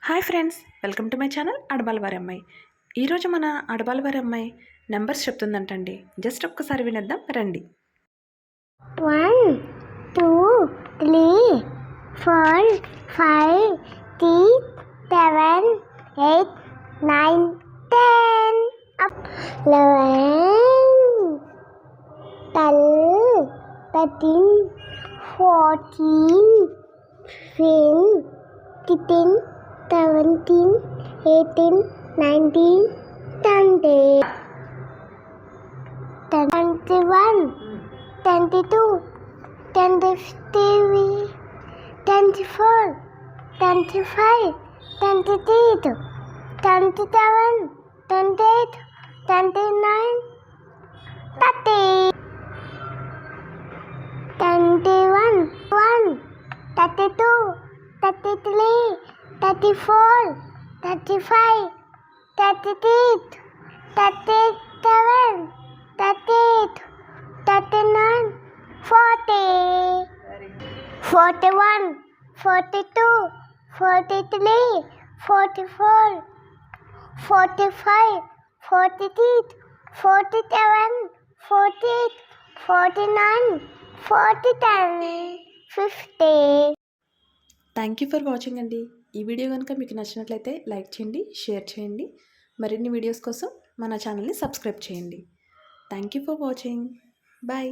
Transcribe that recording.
Hi friends, welcome to my channel Adabala వారి అమ్మాయి. ఈరోజు మన అడబాల వారి అమ్మాయి నెంబర్స్ చెప్తుందంటండి. జస్ట్ ఒక్కసారి వినేద్దాం రండి. 1 2 3 4 5 6 7 8 9 10 up 11 12 13 14 15 16 17 18 19 20 21 22 23 24 25 26 27 28 29 30 21 32 33 34 35 38 37 38 39 40 41 42 43 44 45 48 47 48 49 40 50. Thank you for watching అండి. ఈ వీడియో కనుక మీకు నచ్చినట్లయితే లైక్ చేయండి, షేర్ చేయండి. మరిన్ని వీడియోస్ కోసం మన ఛానల్ని సబ్స్క్రైబ్ చేయండి. Thank you for watching. Bye.